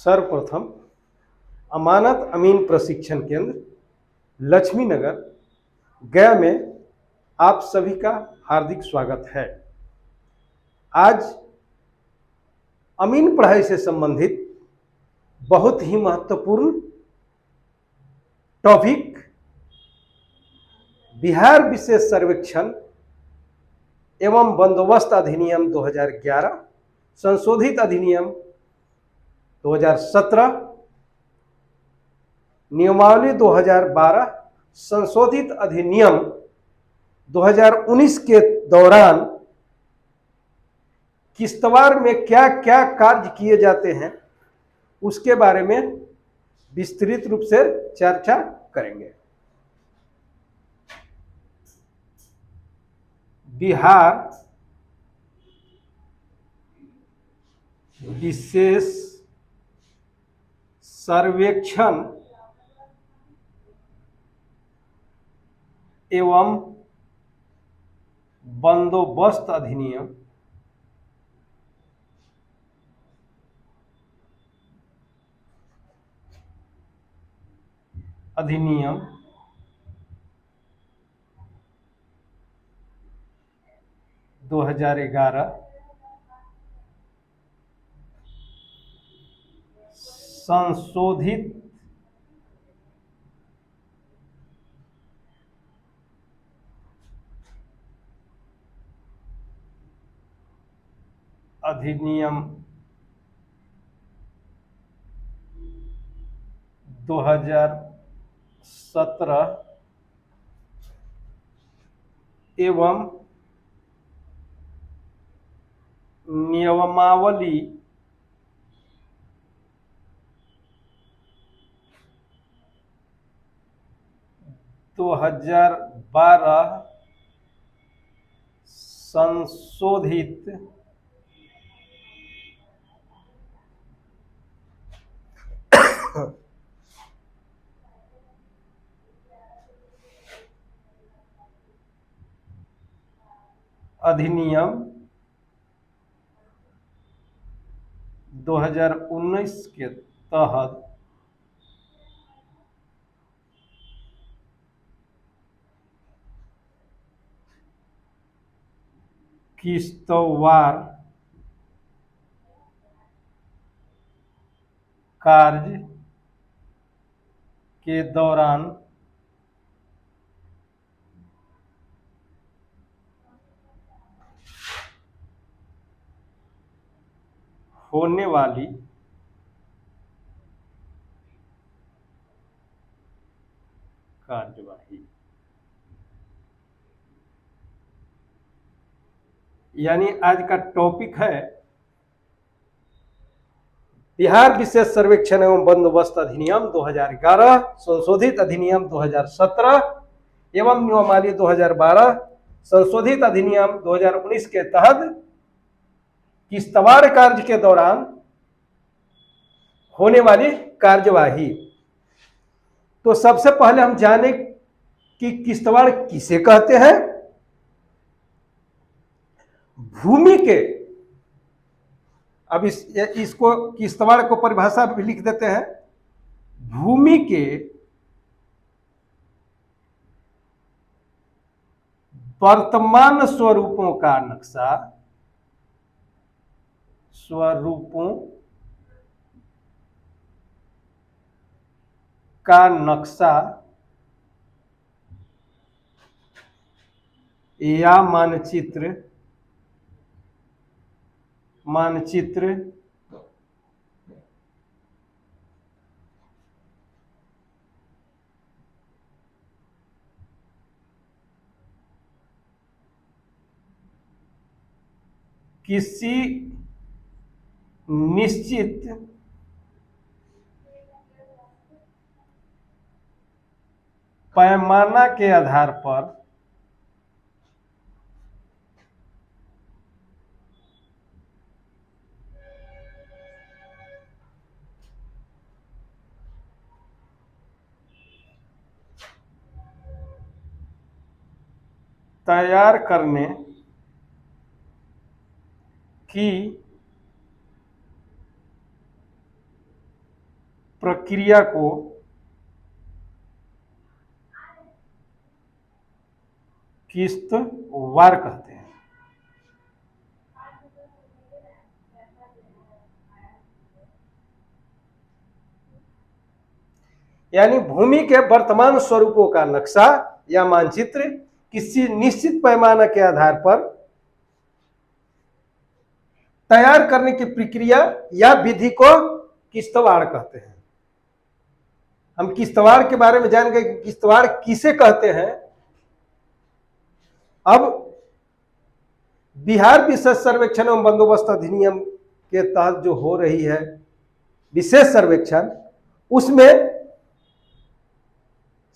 सर्वप्रथम अमानत अमीन प्रशिक्षण केंद्र लक्ष्मी नगर गया में आप सभी का हार्दिक स्वागत है। आज अमीन पढ़ाई से संबंधित बहुत ही महत्वपूर्ण टॉपिक बिहार विशेष सर्वेक्षण एवं बंदोबस्त अधिनियम 2011 संशोधित अधिनियम 2017 नियमावली 2012 संशोधित अधिनियम 2019 के दौरान किश्तवाड़ में क्या क्या कार्य किए जाते हैं उसके बारे में विस्तृत रूप से चर्चा करेंगे। बिहार विशेष सर्वेक्षण एवं बंदोबस्त अधिनियम अधिनियम 2011 संशोधित अधिनियम 2017 एवं नियमावली 2012 संशोधित अधिनियम 2019 के तहत किश्तवाड़ कार्य के दौरान होने वाली कार्यवाही, यानी आज का टॉपिक है बिहार विशेष सर्वेक्षण एवं बंदोबस्त अधिनियम 2011 संशोधित अधिनियम 2017 एवं नियमावली 2012 संशोधित अधिनियम 2019 के तहत किश्तवाड़ कार्य के दौरान होने वाली कार्यवाही। तो सबसे पहले हम जाने कि किश्तवाड़ किसे कहते हैं। भूमि के, अब इसको किश्तवाड़ को परिभाषा भी लिख देते हैं। भूमि के वर्तमान स्वरूपों का नक्शा, स्वरूपों का नक्शा या मानचित्र किसी निश्चित पैमाना के आधार पर तैयार करने की प्रक्रिया को किस्तवार कहते हैं। यानी भूमि के वर्तमान स्वरूपों का नक्शा या मानचित्र किसी निश्चित पैमाने के आधार पर तैयार करने की प्रक्रिया या विधि को किस्तवाड़ कहते हैं। हम किस्तवाड़ के बारे में जान गए कि किस्तवाड़ किसे कहते हैं। अब बिहार विशेष सर्वेक्षण एवं बंदोबस्त अधिनियम के तहत जो हो रही है विशेष सर्वेक्षण, उसमें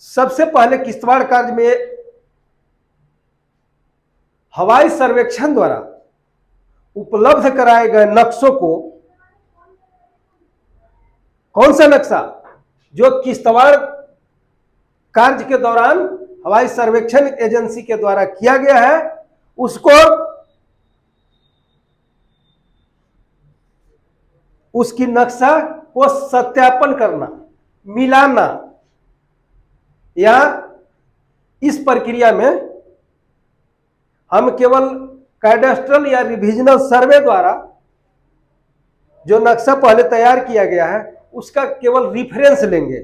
सबसे पहले किस्तवाड़ कार्य में हवाई सर्वेक्षण द्वारा उपलब्ध कराए गए नक्शों को, कौन सा नक्शा जो किस्तवाड़ कार्य के दौरान हवाई सर्वेक्षण एजेंसी के द्वारा किया गया है, उसको उसकी नक्शा को सत्यापन करना, मिलाना, या इस प्रक्रिया में हम केवल कैडेस्ट्रल या रिविजनल सर्वे द्वारा जो नक्शा पहले तैयार किया गया है उसका केवल रिफरेंस लेंगे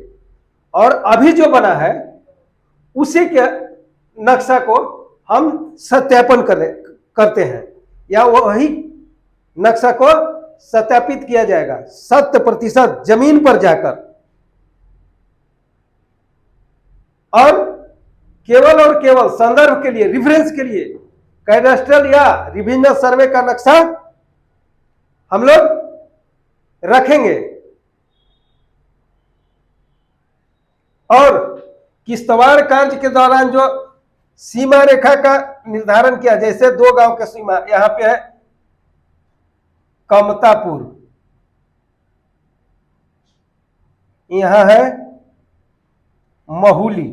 और अभी जो बना है उसी के नक्शा को हम सत्यापन करते हैं, या वही नक्शा को सत्यापित किया जाएगा 100% जमीन पर जाकर, और केवल संदर्भ के लिए, रिफरेंस के लिए कैडेस्ट्रल या रिविजनल सर्वे का नक्शा हम लोग रखेंगे। और किस्तवाड़ कार्य के दौरान जो सीमा रेखा का निर्धारण किया, जैसे दो गांव का सीमा, यहां पे है कमतापुर, यहां है महुली,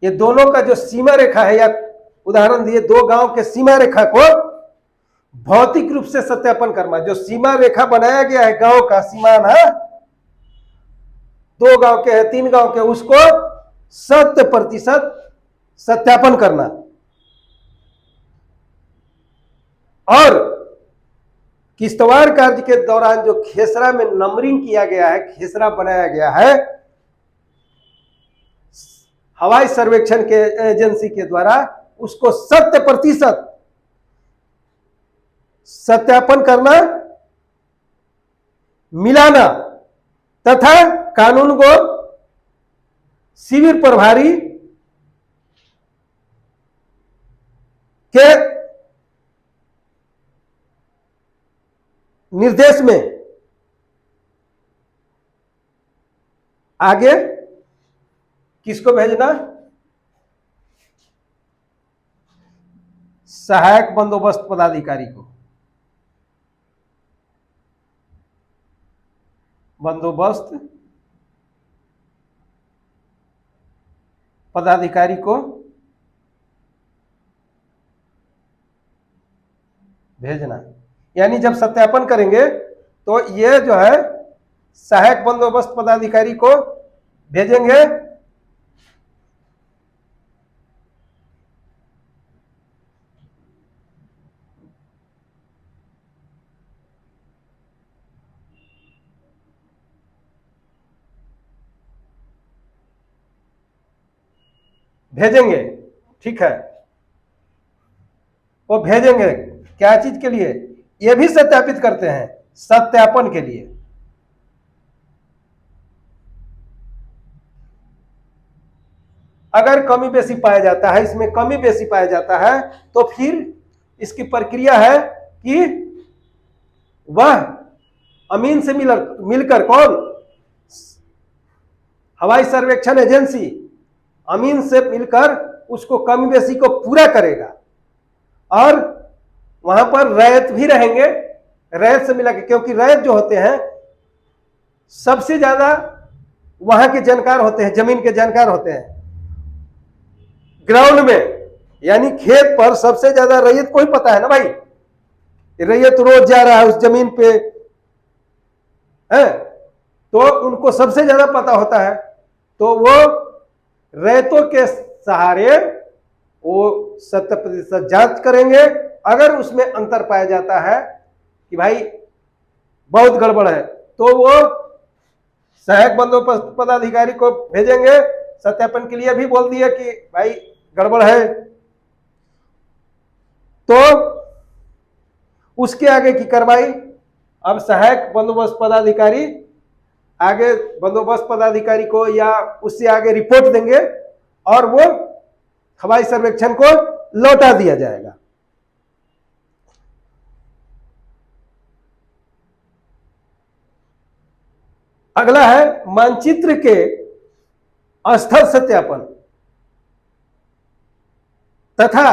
ये दोनों का जो सीमा रेखा है, या उदाहरण दिए दो गांव के सीमा रेखा को भौतिक रूप से सत्यापन करना। जो सीमा रेखा बनाया गया है गांव का सीमाना, दो गांव के है, तीन गांव के, उसको 100% सत्यापन करना। और किस्तवाड़ कार्य के दौरान जो खेसरा में नंबरिंग किया गया है, खेसरा बनाया गया है हवाई सर्वेक्षण के एजेंसी के द्वारा, उसको 100% सत्यापन करना, मिलाना, तथा कानून को शिविर प्रभारी के निर्देश में आगे किसको भेजना? सहायक बंदोबस्त पदाधिकारी को। बंदोबस्त पदाधिकारी को भेजना। यानी जब सत्यापन करेंगे तो ये जो है सहायक बंदोबस्त पदाधिकारी को भेजेंगे, ठीक है, वो भेजेंगे क्या चीज के लिए? ये भी सत्यापित करते हैं, सत्यापन के लिए। अगर कमी बेसी पाया जाता है, इसमें कमी बेसी पाया जाता है, तो फिर इसकी प्रक्रिया है कि वह अमीन से मिलकर, कौन? हवाई सर्वेक्षण एजेंसी अमीन से मिलकर उसको कमी बेसी को पूरा करेगा। और वहां पर रैयत भी रहेंगे, रैयत से मिला के, क्योंकि रैयत जो होते हैं सबसे ज्यादा वहां के जानकार होते हैं, जमीन के जानकार होते हैं। ग्राउंड में यानी खेत पर सबसे ज्यादा रैयत को ही पता है ना भाई, रैयत रोज जा रहा है उस जमीन पे है, तो उनको सबसे ज्यादा पता होता है, तो वो रैतों के सहारे वो 70% जांच करेंगे। अगर उसमें अंतर पाया जाता है कि भाई बहुत गड़बड़ है, तो वो सहायक बंदोबस्त पदाधिकारी को भेजेंगे सत्यापन के लिए। भी बोल दिया कि भाई गड़बड़ है, तो उसके आगे की कार्रवाई अब सहायक बंदोबस्त पदाधिकारी आगे बंदोबस्त पदाधिकारी को या उससे आगे रिपोर्ट देंगे और वो हवाई सर्वेक्षण को लौटा दिया जाएगा। अगला है मानचित्र के स्थल सत्यापन तथा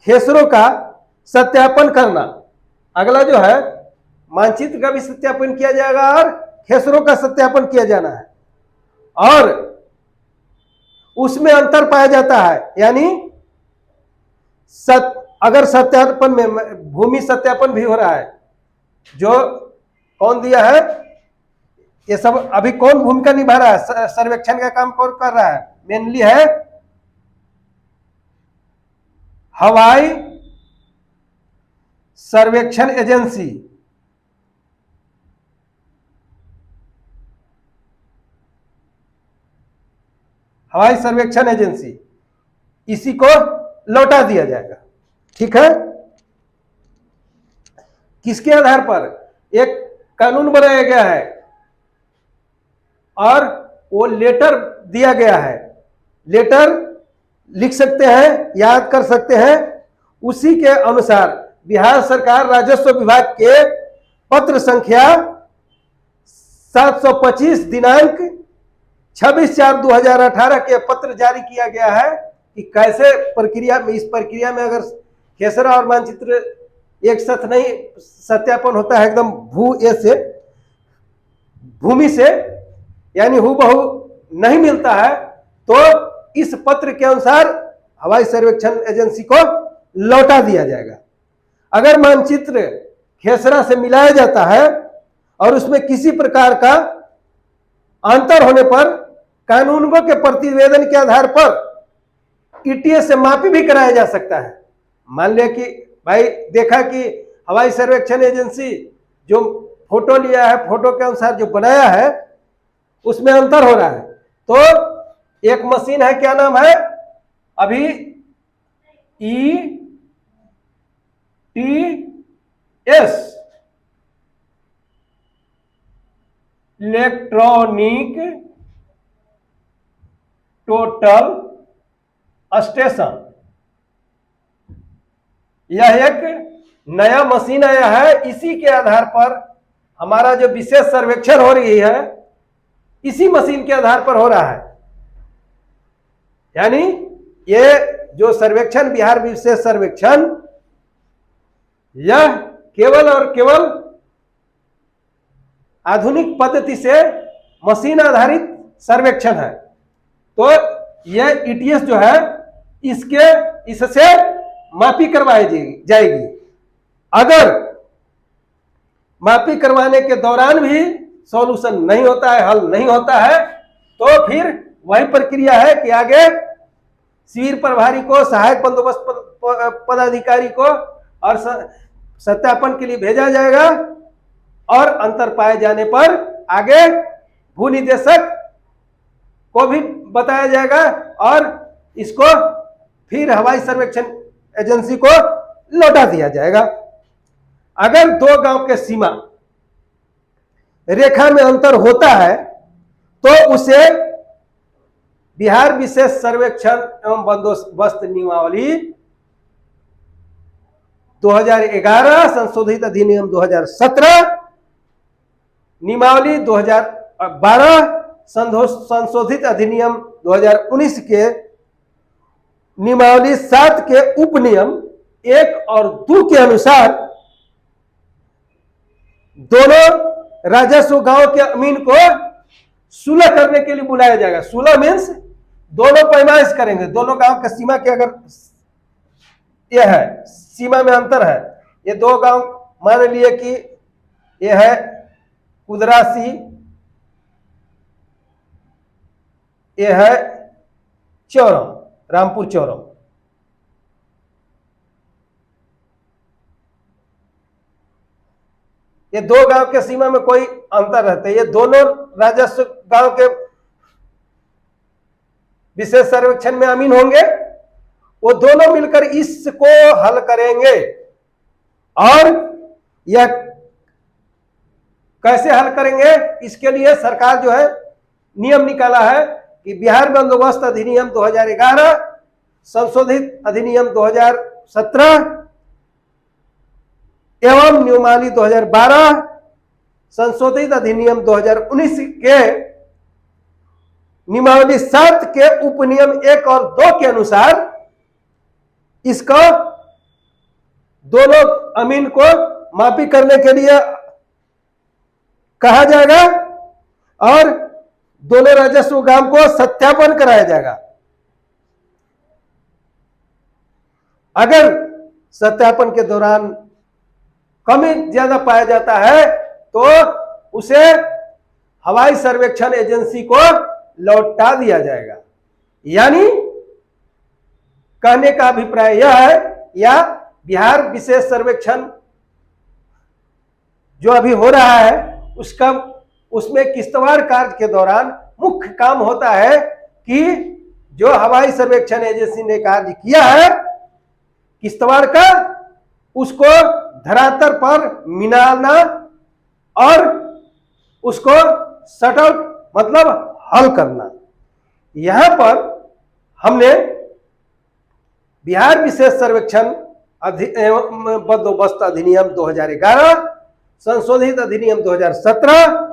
खेसरों का सत्यापन करना। अगला जो है मानचित्र का भी सत्यापन किया जाएगा और खेसरों का सत्यापन किया जाना है, और उसमें अंतर पाया जाता है, यानी अगर सत्यापन में भूमि सत्यापन भी हो रहा है, जो कौन दिया है ये सब, अभी कौन भूमिका निभा रहा है, सर्वेक्षण का काम कौन कर रहा है, मेनली है हवाई सर्वेक्षण एजेंसी। हवाई सर्वेक्षण एजेंसी, इसी को लौटा दिया जाएगा। ठीक है, किसके आधार पर एक कानून बनाया गया है और वो लेटर दिया गया है, लेटर लिख सकते हैं, याद कर सकते हैं। उसी के अनुसार बिहार सरकार राजस्व विभाग के पत्र संख्या 725 दिनांक 26/4/2018 के पत्र जारी किया गया है कि कैसे प्रक्रिया में, इस प्रक्रिया में अगर खेसरा और मानचित्र एक साथ नहीं सत्यापन होता है एकदम भूमि से यानी हूबहू नहीं मिलता है, तो इस पत्र के अनुसार हवाई सर्वेक्षण एजेंसी को लौटा दिया जाएगा। अगर मानचित्र खेसरा से मिलाया जाता है और उसमें किसी प्रकार का अंतर होने पर कानूनगो के प्रतिवेदन के आधार पर ईटीएस से मापी भी कराया जा सकता है। मान लिया कि भाई देखा कि हवाई सर्वेक्षण एजेंसी जो फोटो लिया है, फोटो के अनुसार जो बनाया है उसमें अंतर हो रहा है, तो एक मशीन है, क्या नाम है अभी, ETS इलेक्ट्रॉनिक टोटल स्टेशन। यह एक नया मशीन आया है, इसी के आधार पर हमारा जो विशेष सर्वेक्षण हो रही है इसी मशीन के आधार पर हो रहा है। यानी ये जो सर्वेक्षण बिहार विशेष सर्वेक्षण, यह केवल और केवल आधुनिक पद्धति से मशीन आधारित सर्वेक्षण है। तो यह ईटीएस जो है इससे मापी करवाई जाएगी। अगर मापी करवाने के दौरान भी सॉल्यूशन नहीं होता है, हल नहीं होता है, तो फिर वही प्रक्रिया है कि आगे शिविर प्रभारी को, सहायक बंदोबस्त पदाधिकारी को और सत्यापन के लिए भेजा जाएगा, और अंतर पाए जाने पर आगे भू निदेशक को भी बताया जाएगा और इसको फिर हवाई सर्वेक्षण एजेंसी को लौटा दिया जाएगा। अगर दो गांव के सीमा रेखा में अंतर होता है तो उसे बिहार विशेष सर्वेक्षण एवं बंदोबस्त नियमावली 2011 संशोधित अधिनियम 2017, नियमावली 2012 संशोधित अधिनियम 2019 के नियमावली 7 के उपनियम 1 और 2 के अनुसार दोनों राजस्व गांव के अमीन को सुलह करने के लिए बुलाया जाएगा। सुलह मीन्स दोनों पैमाइश करेंगे, दोनों गांव की सीमा के अगर यह है, सीमा में अंतर है, ये दो गांव मान लिए कि यह है कुदरासी ये है चौरम, रामपुर चौरम। ये दो गांव के सीमा में कोई अंतर रहता है। ये दोनों राजस्व गांव के विशेष सर्वेक्षण में अमीन होंगे, वो दोनों मिलकर इसको हल करेंगे। और यह कैसे हल करेंगे, इसके लिए सरकार जो है नियम निकाला है कि बिहार बंदोबस्त अधिनियम 2011, संशोधित अधिनियम 2017 एवं नियमावली 2012, संशोधित अधिनियम 2019 के नियमावली 7 के उपनियम 1 और 2 के अनुसार इसका दोनों अमीन को माफी करने के लिए कहा जाएगा और दोनों राजस्व गांव को सत्यापन कराया जाएगा। अगर सत्यापन के दौरान कमी ज्यादा पाया जाता है तो उसे हवाई सर्वेक्षण एजेंसी को लौटा दिया जाएगा। यानी कहने का अभिप्राय यह है, या बिहार विशेष सर्वेक्षण जो अभी हो रहा है उसमें किश्तवाड़ कार्य के दौरान मुख्य काम होता है कि जो हवाई सर्वेक्षण एजेंसी ने कार्य किया है किश्तवाड़ का, उसको धरातल पर मिलाना और उसको सट आउट मतलब हल करना। यहां पर हमने बिहार विशेष सर्वेक्षण बंदोबस्त अधिनियम 2011, संशोधित अधिनियम 2017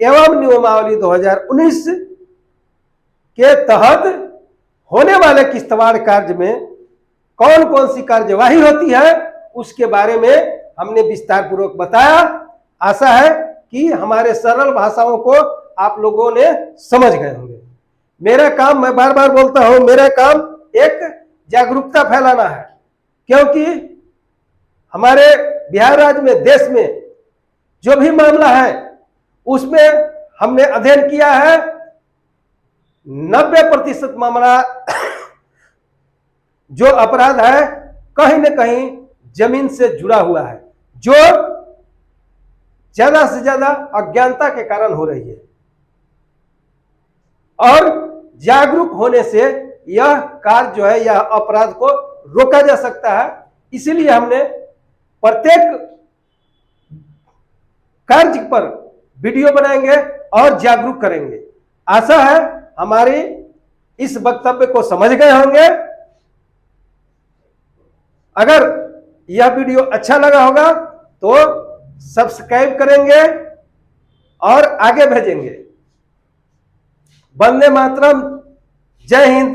एवं नियमावली 2019 के तहत होने वाले किश्तवाड़ कार्य में कौन कौन सी कार्यवाही होती है उसके बारे में हमने विस्तार पूर्वक बताया। आशा है कि हमारे सरल भाषाओं को आप लोगों ने समझ गए होंगे। मेरा काम, मैं बार बार बोलता हूं, मेरा काम एक जागरूकता फैलाना है, क्योंकि हमारे बिहार राज्य में, देश में जो भी मामला है उसमें हमने अध्ययन किया है 90% मामला जो अपराध है कहीं न कहीं जमीन से जुड़ा हुआ है, जो ज्यादा से ज्यादा अज्ञानता के कारण हो रही है। और जागरूक होने से यह कार्य जो है, यह अपराध को रोका जा सकता है। इसीलिए हमने प्रत्येक कार्य पर वीडियो बनाएंगे और जागरूक करेंगे। आशा है हमारे इस वक्तव्य को समझ गए होंगे। अगर यह वीडियो अच्छा लगा होगा तो सब्सक्राइब करेंगे और आगे भेजेंगे। वंदे मातरम। जय हिंद,